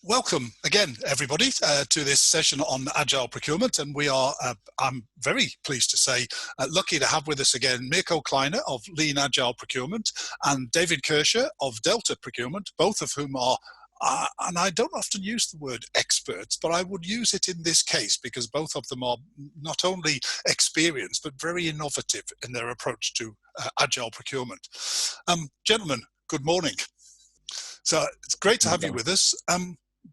Welcome again, everybody, to this session on Agile Procurement. And we are, I'm very pleased to say, lucky to have with us again Mirko Kleiner of Lean-Agile Procurement and David Kershaw of Delta Procurement, both of whom are, and I don't often use the word experts, but I would use it in this case because both of them are not only experienced, but very innovative in their approach to Agile Procurement. Gentlemen, good morning. So it's great to have you with us.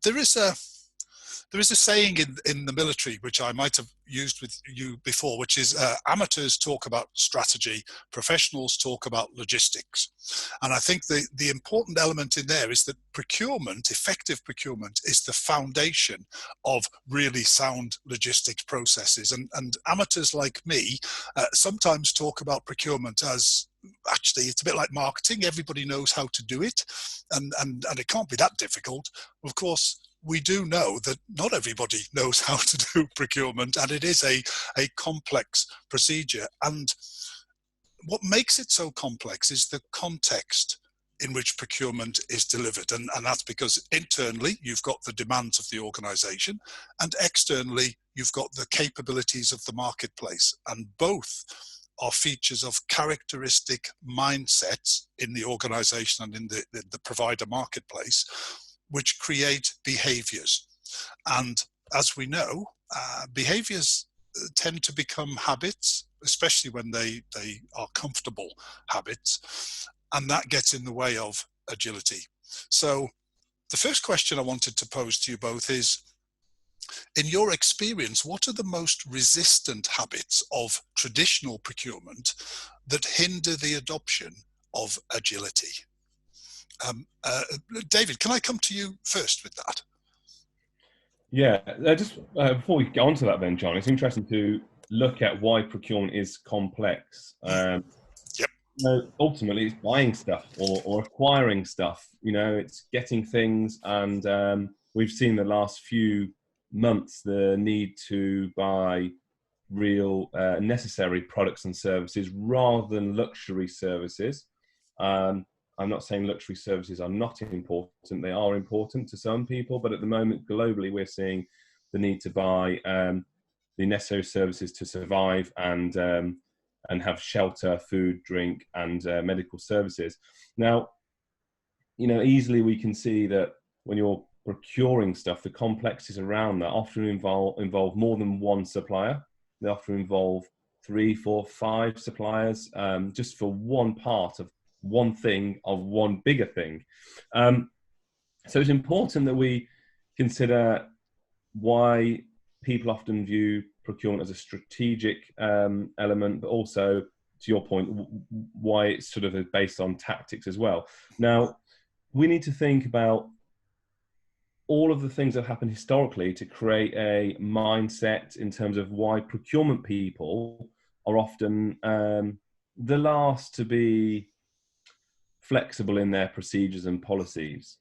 There is a saying in the military, which I might have used with you before, which is amateurs talk about strategy, professionals talk about logistics. And I think the important element in there is that procurement, effective procurement, is the foundation of really sound logistics processes. And amateurs like me sometimes talk about procurement as, actually, it's a bit like marketing. Everybody knows how to do it, and it can't be that difficult. Of course, we do know that not everybody knows how to do procurement, and it is a complex procedure. And what makes it so complex is the context in which procurement is delivered. And that's because internally, you've got the demands of the organization, and externally, you've got the capabilities of the marketplace. And both are features of characteristic mindsets in the organization and in the provider marketplace, which create behaviors. And as we know, behaviors tend to become habits, especially when they are comfortable habits, and that gets in the way of agility. So the first question I wanted to pose to you both is, in your experience, what are the most resistant habits of traditional procurement that hinder the adoption of agility? David, can I come to you first with that? Yeah, just before we get on to that then, John, it's interesting to look at why procurement is complex. Yep. Ultimately, it's buying stuff or acquiring stuff. It's getting things, and we've seen the last few months the need to buy real necessary products and services rather than luxury services. I'm not saying luxury services are not important. They are important to some people, but at the moment, globally, we're seeing the need to buy the necessary services to survive and have shelter, food, drink, and medical services. Now, easily we can see that when you're procuring stuff, the complexities around that often involve more than one supplier. They often involve 3, 4, 5 suppliers just for one part of one thing of one bigger thing. So it's important that we consider why people often view procurement as a strategic element, but also, to your point, why it's sort of based on tactics as well. Now, we need to think about all of the things that happen historically to create a mindset in terms of why procurement people are often the last to be flexible in their procedures and policies.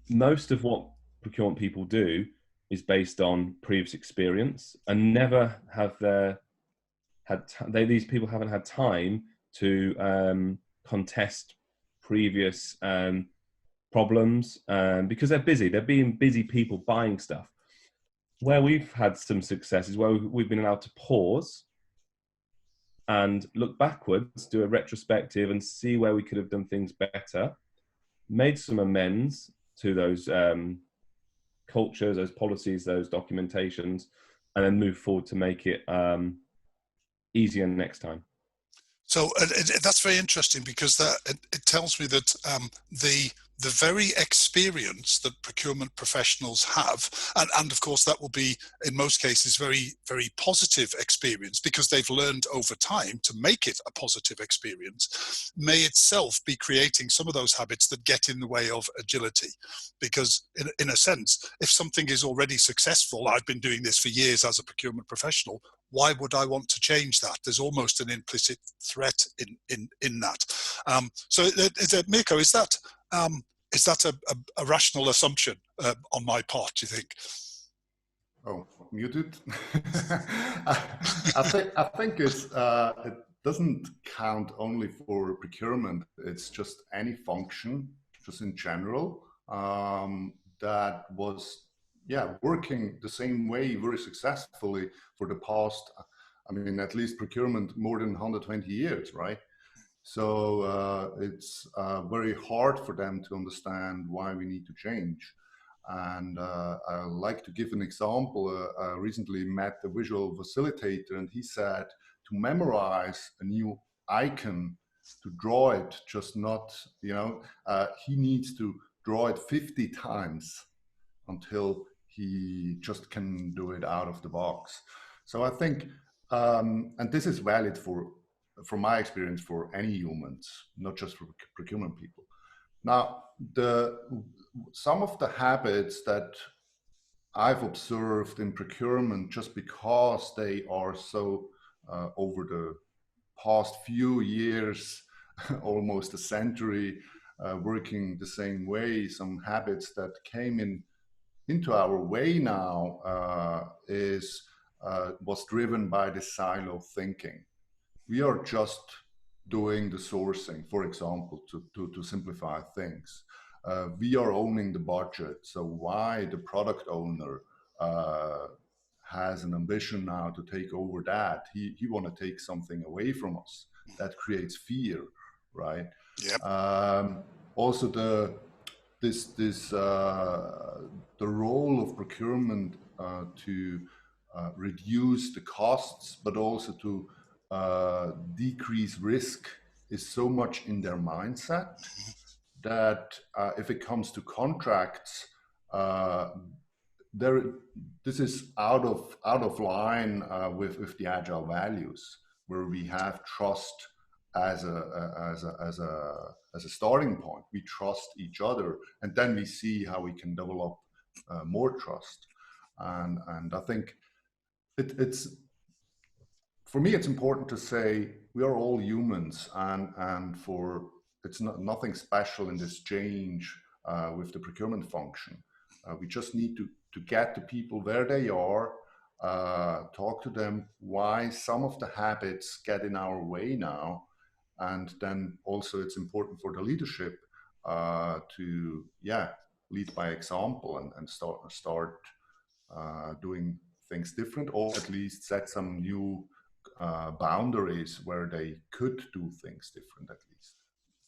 Most of what procurement people do is based on previous experience, and never have these people haven't had time to contest previous problems because they're busy. They're being busy people buying stuff. Where we've had some success is where we've been allowed to pause and look backwards, do a retrospective and see where we could have done things better, made some amends to those cultures, those policies, those documentations, and then move forward to make it easier next time. So that's very interesting because it tells me that the very experience that procurement professionals have, and of course that will be in most cases very, very positive experience because they've learned over time to make it a positive experience, may itself be creating some of those habits that get in the way of agility. Because in a sense, if something is already successful, I've been doing this for years as a procurement professional, why would I want to change that? There's almost an implicit threat in that. So, Mirko, is that a rational assumption on my part, do you think? Oh, muted. I think it's it doesn't count only for procurement. It's just any function, just in general. that was, working the same way very successfully for the past, at least procurement more than 120 years, right? So it's very hard for them to understand why we need to change. And I like to give an example. I recently met a visual facilitator, and he said to memorize a new icon, to draw it, just not, he needs to draw it 50 times until he just can do it out of the box. So I think, and this is valid from my experience, for any humans, not just for procurement people. Now, some of the habits that I've observed in procurement, just because they are so over the past few years, almost a century, working the same way, some habits that came into our way now was driven by the silo thinking. We are just doing the sourcing, for example, to simplify things. We are owning the budget. So why the product owner has an ambition now to take over that? He want to take something away from us. That creates fear, right? Yep. Also, the role of procurement to reduce the costs, but also to decrease risk, is so much in their mindset that if it comes to contracts, this is out of line with the agile values, where we have trust as a starting point. We trust each other, and then we see how we can develop more trust. And I think it's, for me, it's important to say we are all humans, and it's nothing special in this change with the procurement function. We just need to get the people where they are, talk to them why some of the habits get in our way now, and then also it's important for the leadership to lead by example and start doing things different, or at least set some new boundaries where they could do things different, at least.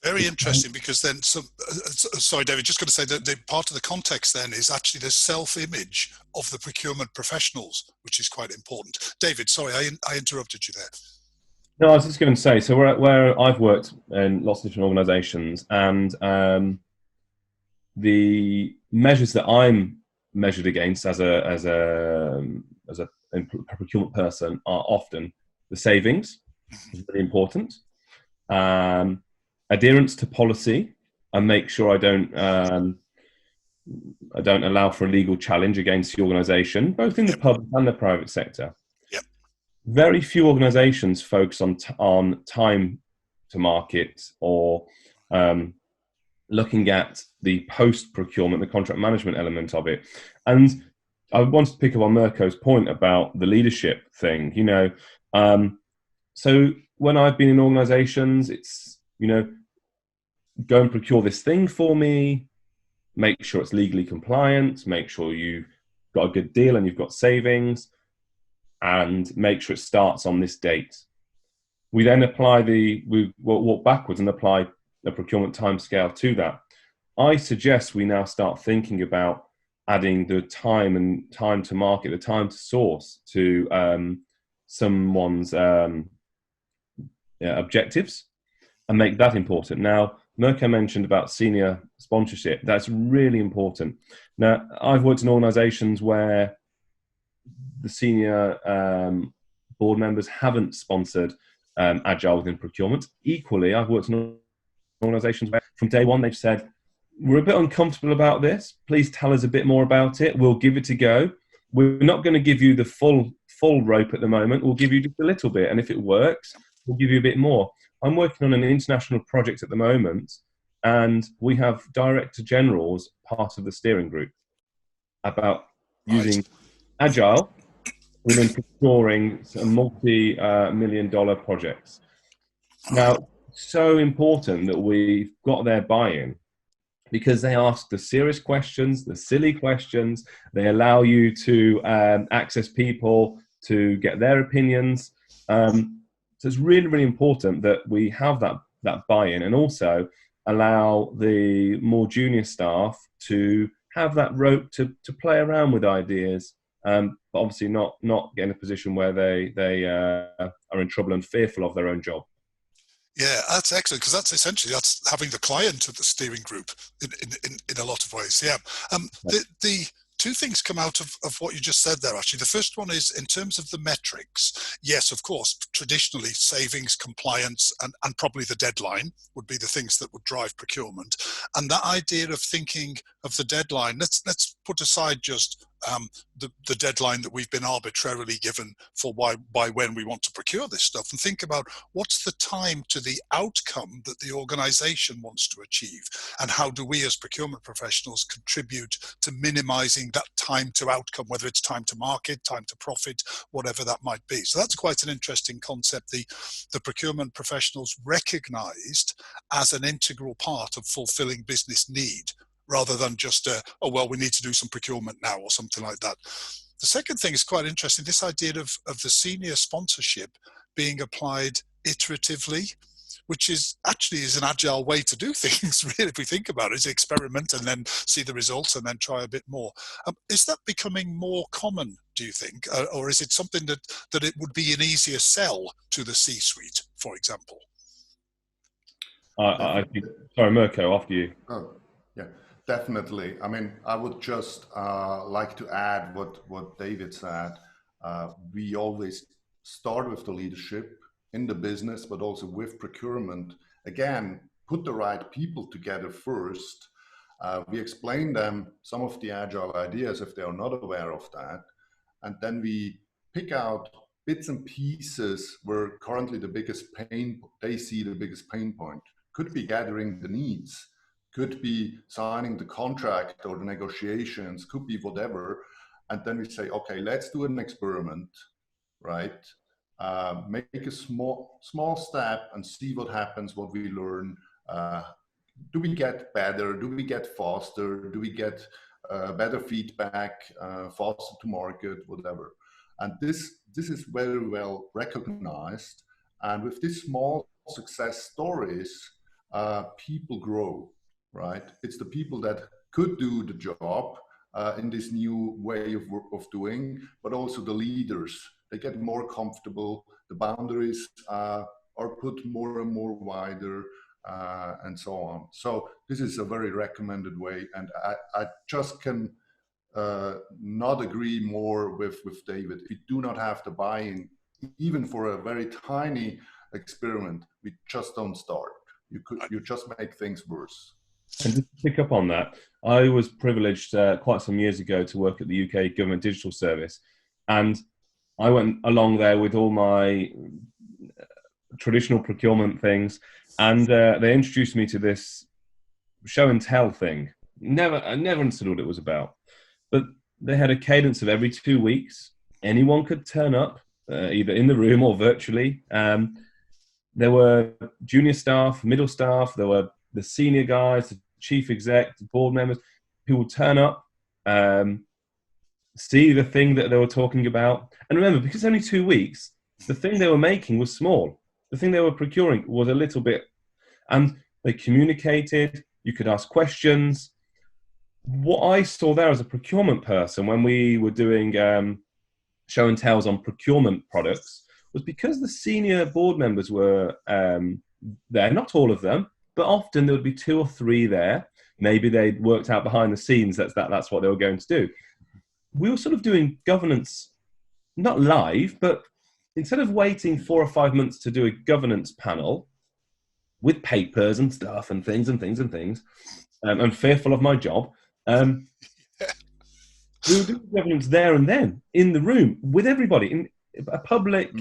Very interesting, because then sorry, David, just going to say that the part of the context then is actually the self-image of the procurement professionals, which is quite important. David, sorry, I interrupted you there. No, I was just going to say, so where I've worked in lots of different organisations, and the measures that I'm measured against as a procurement person are often the savings, which is very important. Adherence to policy, and make sure I don't allow for a legal challenge against the organisation, both in the public and the private sector. Yep. Very few organisations focus on time to market, or looking at the post-procurement, the contract management element of it. And I wanted to pick up on Mirko's point about the leadership thing. So when I've been in organisations, it's, go and procure this thing for me, make sure it's legally compliant, make sure you've got a good deal and you've got savings, and make sure it starts on this date. We then we walk backwards and apply a procurement timescale to that. I suggest we now start thinking about adding the time to market, the time to source to someone's objectives, and make that important. Now, Mirko mentioned about senior sponsorship. That's really important. Now, I've worked in organisations where the senior board members haven't sponsored Agile within procurement. Equally, I've worked in organisations where from day one they've said, we're a bit uncomfortable about this. Please tell us a bit more about it. We'll give it a go. We're not going to give you the full rope at the moment. We'll give you just a little bit. And if it works, we'll give you a bit more. I'm working on an international project at the moment, and we have director generals part of the steering group about using Agile within procuring some multi-million-dollar projects. Now, so important that we've got their buy-in. because they ask the serious questions, the silly questions. They allow you to access people to get their opinions. So it's really, really important that we have that buy-in, and also allow the more junior staff to have that rope to play around with ideas, but obviously not get in a position where they are in trouble and fearful of their own job. Yeah, that's excellent, because that's having the client at the steering group in a lot of ways. Yeah. The two things come out of what you just said there, actually. The first one is in terms of the metrics. Yes, of course, traditionally savings, compliance, and probably the deadline would be the things that would drive procurement. And that idea of thinking of the deadline, let's put aside just the deadline that we've been arbitrarily given for when we want to procure this stuff, and think about what's the time to the outcome that the organization wants to achieve, and how do we as procurement professionals contribute to minimizing that time to outcome, whether it's time to market, time to profit, whatever that might be. So that's quite an interesting concept the procurement professionals recognized as an integral part of fulfilling business need, rather than just, we need to do some procurement now or something like that. The second thing is quite interesting, this idea of the senior sponsorship being applied iteratively, which is an agile way to do things, really, if we think about it. Is experiment and then see the results and then try a bit more. Is that becoming more common, do you think? Or is it something that it would be an easier sell to the C-suite, for example? I think, sorry, Mirko, after you. Oh, yeah. Definitely. I mean, I would just like to add what David said. We always start with the leadership in the business, but also with procurement. Again, put the right people together first. We explain them some of the agile ideas if they are not aware of that. And then we pick out bits and pieces where currently they see the biggest pain point. Could be gathering the needs, could be signing the contract or the negotiations, could be whatever. And then we say, okay, let's do an experiment, right? Make a small step and see what happens, what we learn. Do we get better? Do we get faster? Do we get better feedback, faster to market, whatever? And this is very well recognized. And with these small success stories, people grow. Right? It's the people that could do the job in this new way of doing, but also the leaders. They get more comfortable. The boundaries are put more and more wider, and so on. So this is a very recommended way, and I just can not agree more with David. We do not have the buy-in, even for a very tiny experiment. We just don't start. You just make things worse. And just to pick up on that, I was privileged quite some years ago to work at the UK Government Digital Service, and I went along there with all my traditional procurement things, and they introduced me to this show and tell thing. I never understood what it was about, but they had a cadence of every 2 weeks. Anyone could turn up, either in the room or virtually. There were junior staff, middle staff, there were the senior guys, the chief exec, the board members, who would turn up, see the thing that they were talking about. And remember, because only 2 weeks, the thing they were making was small. The thing they were procuring was a little bit. And they communicated, you could ask questions. What I saw there as a procurement person when we were doing show and tells on procurement products was because the senior board members were there, not all of them, but often there would be 2 or 3 there. Maybe they'd worked out behind the scenes that's what they were going to do. We were sort of doing governance, not live, but instead of waiting 4 or 5 months to do a governance panel with papers and stuff and things, I'm fearful of my job. We were doing governance there and then in the room with everybody in a public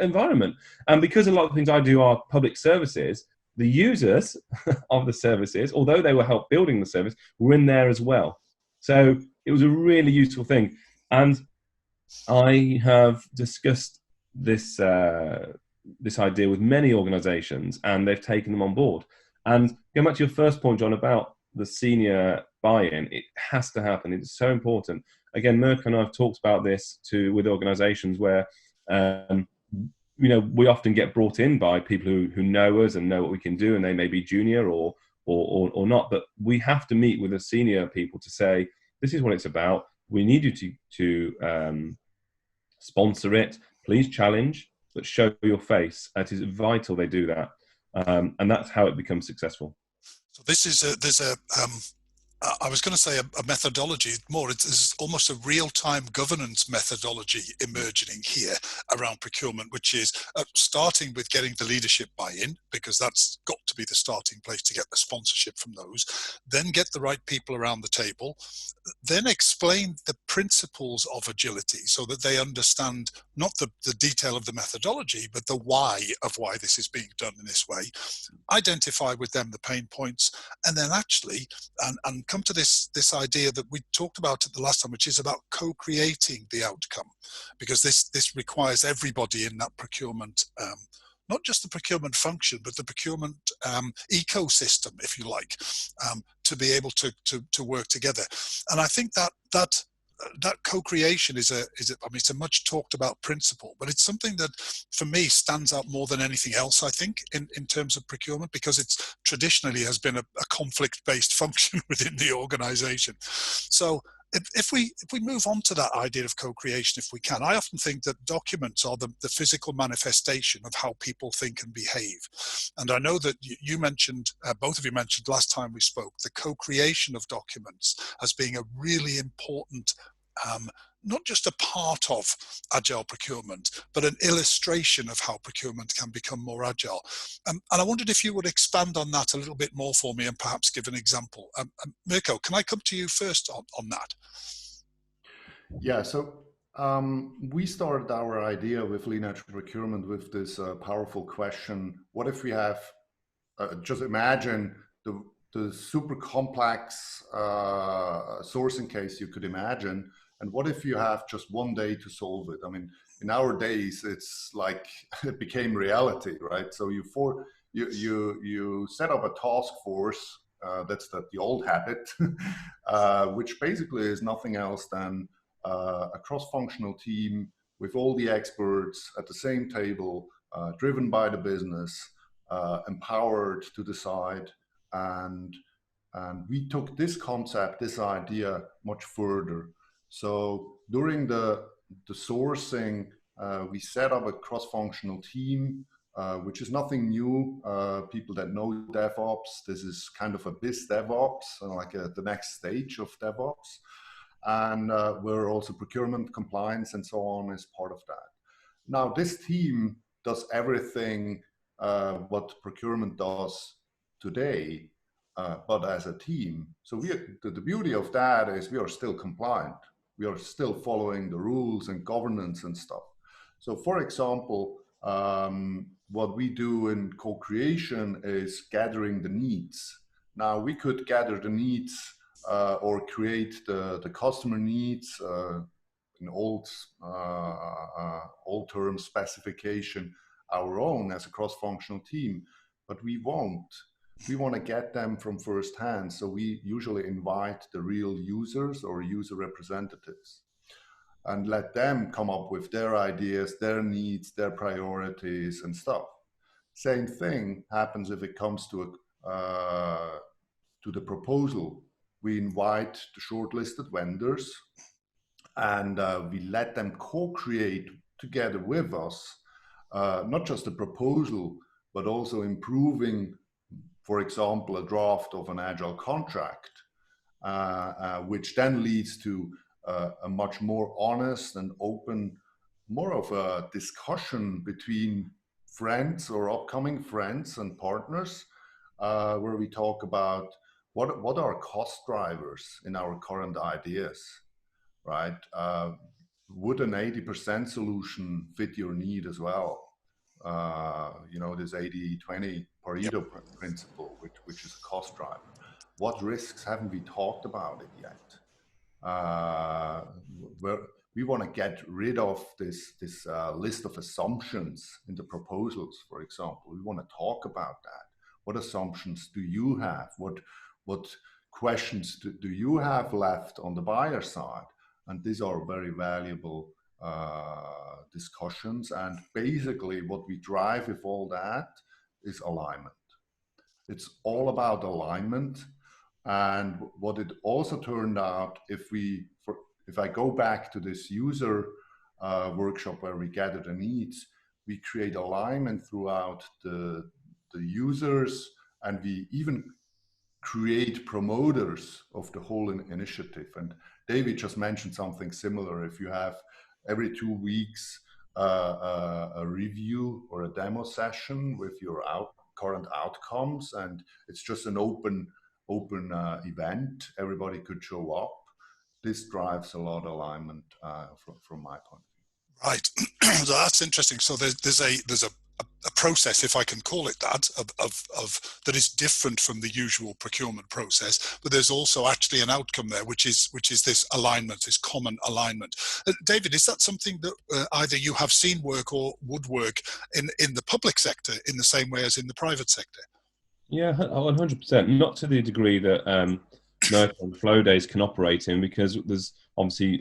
environment. And because a lot of things I do are public services, the users of the services, although they were help building the service, were in there as well. So it was a really useful thing. And I have discussed this idea with many organizations, and they've taken them on board. And going back to your first point, John, about the senior buy-in. It has to happen. It's so important. Again, Mirko and I have talked about this with organizations where, we often get brought in by people who know us and know what we can do, and they may be junior or not, but we have to meet with the senior people to say, this is what it's about. We need you to sponsor it. Please challenge, but show your face. It is vital they do that. And that's how it becomes successful. So there's a I was going to say a methodology more. It's almost a real-time governance methodology emerging here around procurement, which is starting with getting the leadership buy-in, because that's got to be the starting place to get the sponsorship from those. Then get the right people around the table. Then explain the principles of agility so that they understand not the detail of the methodology, but the why of why this is being done in this way. Identify with them the pain points, and then actually and come to this idea that we talked about it the last time, which is about co-creating the outcome, because this requires everybody in that procurement, not just the procurement function, but the procurement ecosystem, if you like, to be able to work together. And I think that co-creation is it's a much talked about principle, but it's something that for me stands out more than anything else, I think, in terms of procurement, because it's traditionally has been a conflict-based function within the organization. So if we move on to that idea of co-creation, if we can, I often think that documents are the physical manifestation of how people think and behave. And I know that you mentioned, both of you mentioned last time we spoke, the co-creation of documents as being a really important, not just a part of agile procurement, but an illustration of how procurement can become more agile. And I wondered if you would expand on that a little bit more for me and perhaps give an example. Mirko, can I come to you first on that? Yeah, so we started our idea with Lean-Agile Procurement with this powerful question: what if we have, just imagine the super complex sourcing case you could imagine, and what if you have just one day to solve it? I mean, in our days, it's like it became reality, right? So you set up a task force, that's the old habit, which basically is nothing else than a cross-functional team with all the experts at the same table, driven by the business, empowered to decide. And we took this concept, this idea, much further. So during the sourcing, we set up a cross-functional team, which is nothing new. People that know DevOps, this is kind of a biz DevOps, like the next stage of DevOps. And where also procurement, compliance, and so on is part of that. Now, this team does everything what procurement does today, but as a team. So the beauty of that is we are still compliant. We are still following the rules and governance and stuff. So, for example, what we do in co-creation is gathering the needs. Now, we could gather the needs or create the customer needs in old term specification, our own as a cross-functional team, but we won't. We want to get them from first hand, so we usually invite the real users or user representatives and let them come up with their ideas, their needs, their priorities and stuff. Same thing happens if it comes to the proposal. We invite the shortlisted vendors and we let them co-create together with us, not just a proposal, but also improving, for example, a draft of an agile contract, which then leads to a much more honest and open, more of a discussion between friends or upcoming friends and partners, where we talk about what are cost drivers in our current ideas, right? Would an 80% solution fit your need as well? This 80-20 Pareto principle, which is a cost driver. What risks haven't we talked about it yet? We want to get rid of this list of assumptions in the proposals, for example. We want to talk about that. What assumptions do you have? What questions do you have left on the buyer side? And these are very valuable discussions. And basically what we drive with all that is alignment. It's all about alignment. And what it also turned out, if I go back to this user workshop where we gather the needs, we create alignment throughout the users, and we even create promoters of the whole initiative. And David just mentioned something similar. If you have every 2 weeks a review or a demo session with your current outcomes, and it's just an open event, everybody could show up. This drives a lot of alignment from my point of view. Right. So that's interesting. So there's a process, if I can call it that, of that is different from the usual procurement process, but there's also actually an outcome there, which is this alignment, this common alignment. David, is that something that either you have seen work or would work in the public sector in the same way as in the private sector? Yeah, 100%. Not to the degree that Mirko and Flow Days can operate in, because there's obviously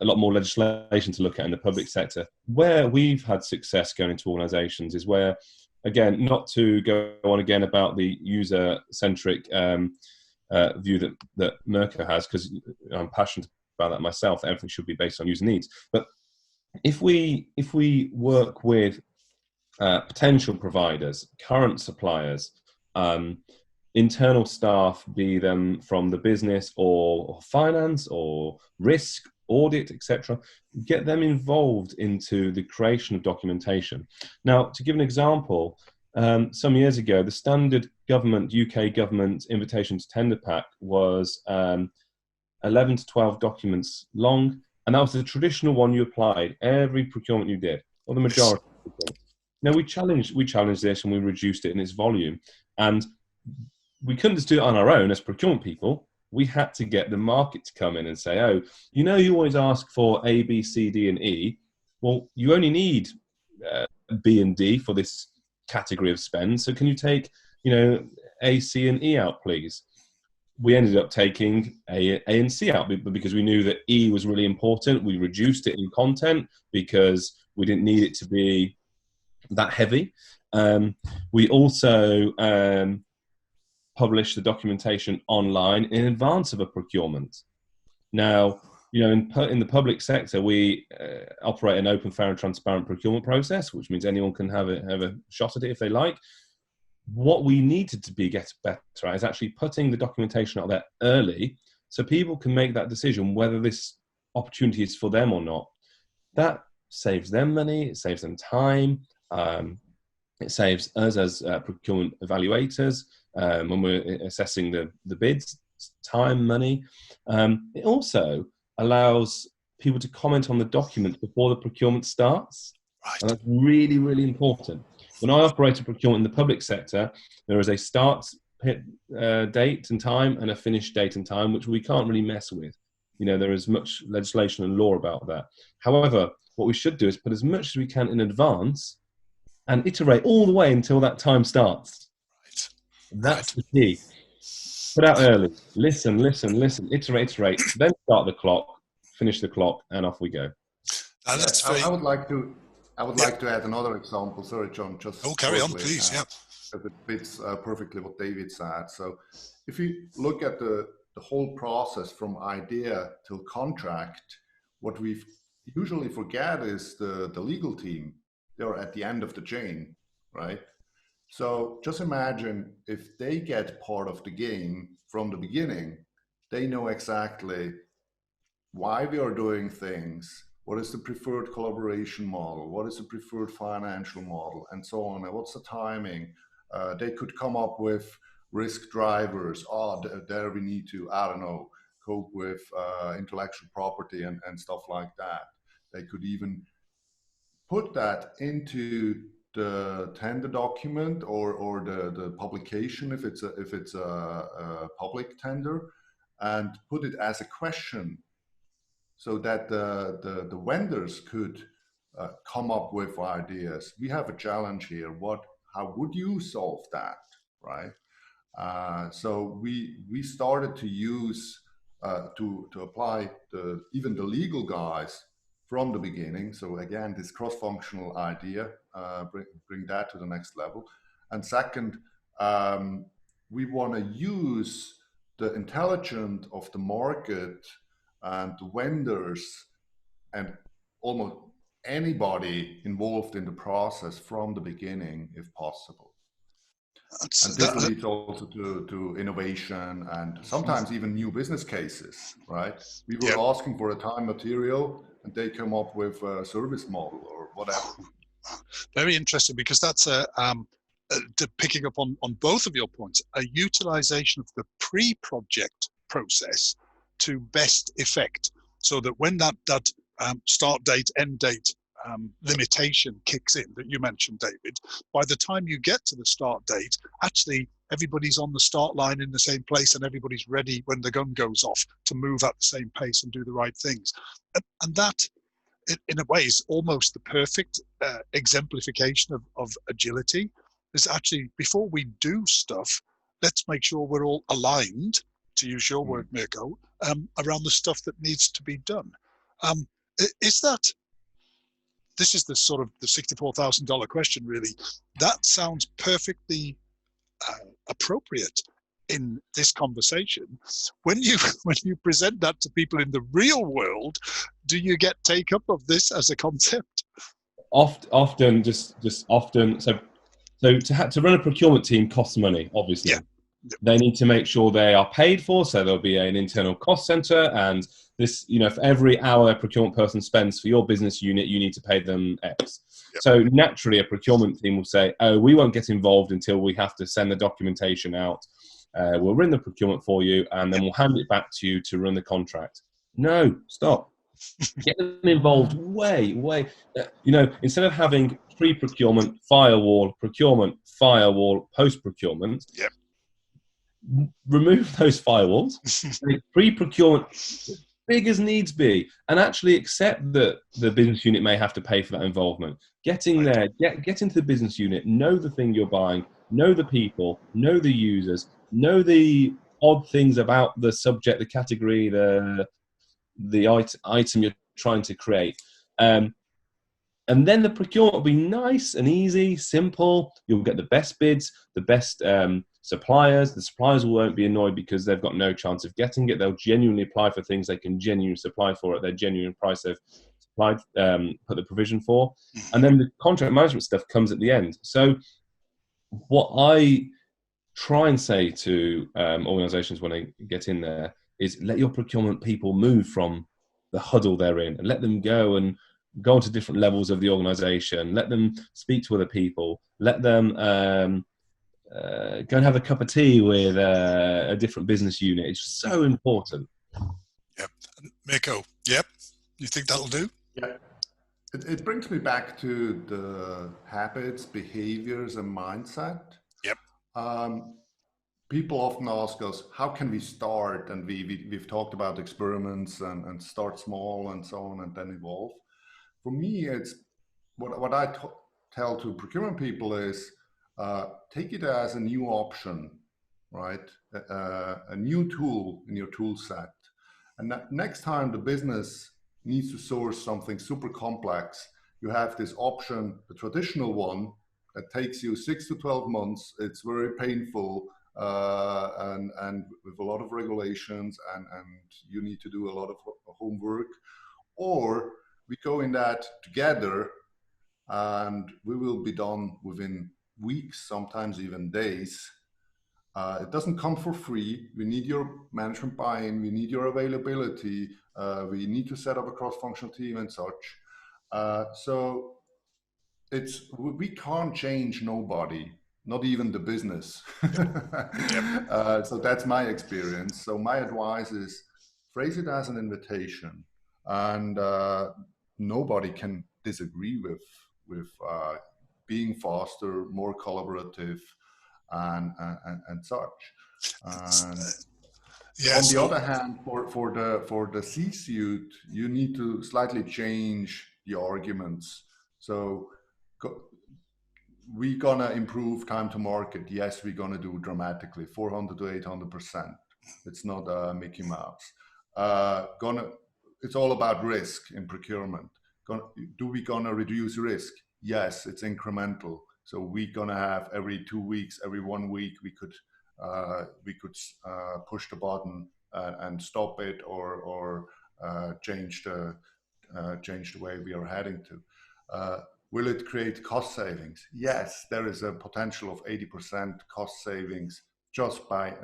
a lot more legislation to look at in the public sector. Where we've had success going into organisations is where, again, not to go on again about the user-centric view that Mirko has, because I'm passionate about that myself, that everything should be based on user needs. But if we work with potential providers, current suppliers, internal staff, be them from the business or finance or risk, audit, etc., get them involved into the creation of documentation. Now, to give an example, some years ago, the standard UK government invitation to tender pack was 11 to 12 documents long, and that was the traditional one you applied every procurement you did, or the majority. Now, we challenged this and we reduced it in its volume, and we couldn't just do it on our own as procurement people. We had to get the market to come in and say, oh, you always ask for A, B, C, D, and E. Well, you only need B and D for this category of spend. So can you take, A, C, and E out, please? We ended up taking A and C out because we knew that E was really important. We reduced it in content because we didn't need it to be that heavy. We also publish the documentation online in advance of a procurement. Now, in the public sector, we operate an open, fair, and transparent procurement process, which means anyone can have a shot at it if they like. What we needed to get better at is actually putting the documentation out there early, so people can make that decision whether this opportunity is for them or not. That saves them money, it saves them time, it saves us as procurement evaluators when we're assessing the bids, time, money. It also allows people to comment on the document before the procurement starts. Right. And that's really, really important. When I operate a procurement in the public sector, there is a start date and time and a finish date and time, which we can't really mess with. There is much legislation and law about that. However, what we should do is put as much as we can in advance and iterate all the way until that time starts. Right. That's the key. Put out early. Listen, iterate, then start the clock, finish the clock, and off we go. I would like to add another example. Sorry, John. Carry on, please. Because it fits perfectly what David said. So, if you look at the whole process from idea till contract, what we usually forget is the legal team. They're at the end of the chain, right? So just imagine if they get part of the game from the beginning, they know exactly why we are doing things, what is the preferred collaboration model, what is the preferred financial model, and so on, and what's the timing. They could come up with risk drivers. There we need to, cope with intellectual property and stuff like that. They could even put that into the tender document or the publication if it's a public tender, and put it as a question so that the vendors could come up with ideas. We have a challenge here. How would you solve that, right? So we started to use to apply even the legal guys from the beginning. So again, this cross-functional idea, bring that to the next level. And second, we want to use the intelligence of the market and the vendors and almost anybody involved in the process from the beginning, if possible. And this leads also to innovation and sometimes even new business cases, right? We were asking for a time material and they come up with a service model or whatever. Very interesting, because that's picking up on both of your points, a utilization of the pre-project process to best effect, so that when that start date, end date limitation kicks in that you mentioned, David, by the time you get to the start date, actually everybody's on the start line in the same place and everybody's ready when the gun goes off to move at the same pace and do the right things. And that, in a way, is almost the perfect exemplification of agility. Is actually, before we do stuff, let's make sure we're all aligned, to use your word, Mirko, around the stuff that needs to be done. Is that, this is the sort of the $64,000 question, really. That sounds perfectly appropriate in this conversation. When you present that to people in the real world, do you get take up of this as a concept? Often, just often. So to run a procurement team costs money, obviously. Yeah. They need to make sure they are paid for, so there'll be an internal cost center, and this, for every hour a procurement person spends for your business unit, you need to pay them X. Yep. So naturally, a procurement team will say, oh, we won't get involved until we have to send the documentation out. We'll run the procurement for you, and then we'll hand it back to you to run the contract. No, stop. Get them involved way. Instead of having pre-procurement, firewall, procurement, firewall, post-procurement, yep, remove those firewalls, make pre-procurement big as needs be, and actually accept that the business unit may have to pay for that involvement. Get in there, get into the business unit, know the thing you're buying, know the people, know the users, know the odd things about the subject, the category, the item you're trying to create. And then the procurement will be nice and easy, simple. You'll get the best bids, the best suppliers. The suppliers won't be annoyed because they've got no chance of getting it. They'll genuinely apply for things they can genuinely supply for at their genuine price they've supplied, put the provision for. And then the contract management stuff comes at the end. So what I try and say to organizations when they get in there is let your procurement people move from the huddle they're in and let them go into different levels of the organization. Let them speak to other people. Let them go and have a cup of tea with a different business unit. It's so important. Yep. Mirko, yep. You think that'll do? Yeah. It brings me back to the habits, behaviors, and mindset. Yep. People often ask us, how can we start? And we've talked about experiments and start small and so on and then evolve. For me, it's what I tell to procurement people is take it as a new option, right? A new tool in your tool set. And next time the business needs to source something super complex, you have this option, the traditional one, that takes you 6 to 12 months. It's very painful and with a lot of regulations and you need to do a lot of homework. Or we go in that together and we will be done within weeks, sometimes even days. It doesn't come for free. We need your management buy-in. We need your availability. We need to set up a cross-functional team and such. So we can't change nobody, not even the business. So that's my experience. So my advice is phrase it as an invitation, and nobody can disagree with being faster, more collaborative, and such. And on the other hand, for the C-suite, you need to slightly change the arguments. So we gonna improve time to market. Yes, we're gonna do dramatically 400 to 800%. It's not Mickey Mouse. It's all about risk in procurement. Do we gonna reduce risk? Yes, it's incremental. So we're gonna have every 2 weeks, every 1 week, we could push the button and stop it, or change the way we are heading to. Will it create cost savings? Yes, there is a potential of 80% cost savings just by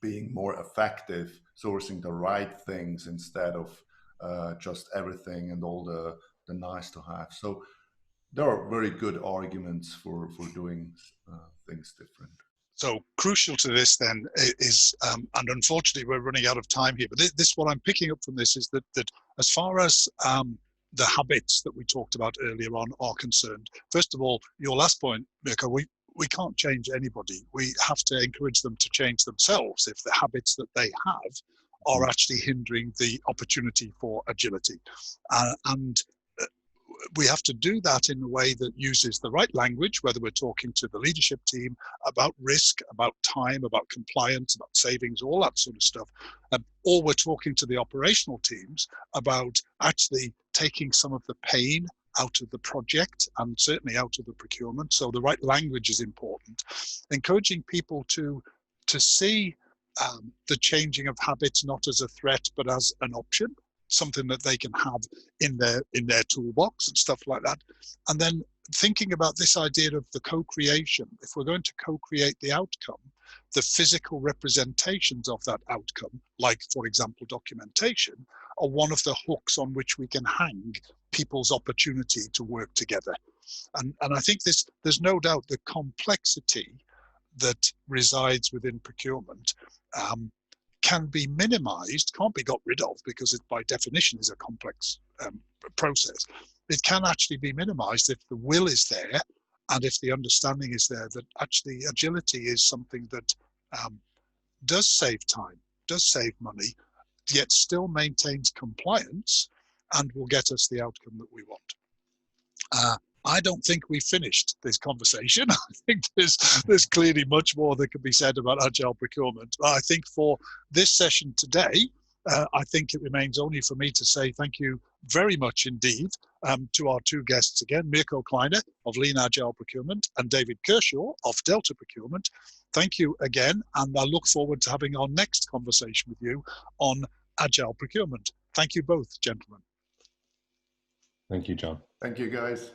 being more effective, sourcing the right things instead of just everything and all the nice to have. So there are very good arguments for doing things different. So crucial to this then is, and unfortunately we're running out of time here, but this what I'm picking up from this is that as far as the habits that we talked about earlier on are concerned, first of all, your last point, Mirko, we can't change anybody. We have to encourage them to change themselves if the habits that they have are actually hindering the opportunity for agility. And we have to do that in a way that uses the right language, whether we're talking to the leadership team about risk, about time, about compliance, about savings, all that sort of stuff. Or we're talking to the operational teams about actually taking some of the pain out of the project and certainly out of the procurement. So the right language is important. Encouraging people to see the changing of habits not as a threat, but as an option, something that they can have in their toolbox and stuff like that. And then thinking about this idea of the co-creation. If we're going to co-create the outcome, the physical representations of that outcome, like for example documentation, are one of the hooks on which we can hang people's opportunity to work together. And I think there's no doubt the complexity that resides within procurement can be minimized, can't be got rid of, because it by definition is a complex process. It can actually be minimized if the will is there and if the understanding is there that actually agility is something that does save time, does save money, yet still maintains compliance and will get us the outcome that we want. I don't think we've finished this conversation. I think there's clearly much more that can be said about agile procurement. I think for this session today, I think it remains only for me to say thank you very much indeed to our two guests again, Mirko Kleiner of Lean-Agile Procurement and David Kershaw of Delta Procurement. Thank you again, and I look forward to having our next conversation with you on agile procurement. Thank you both, gentlemen. Thank you, John. Thank you, guys.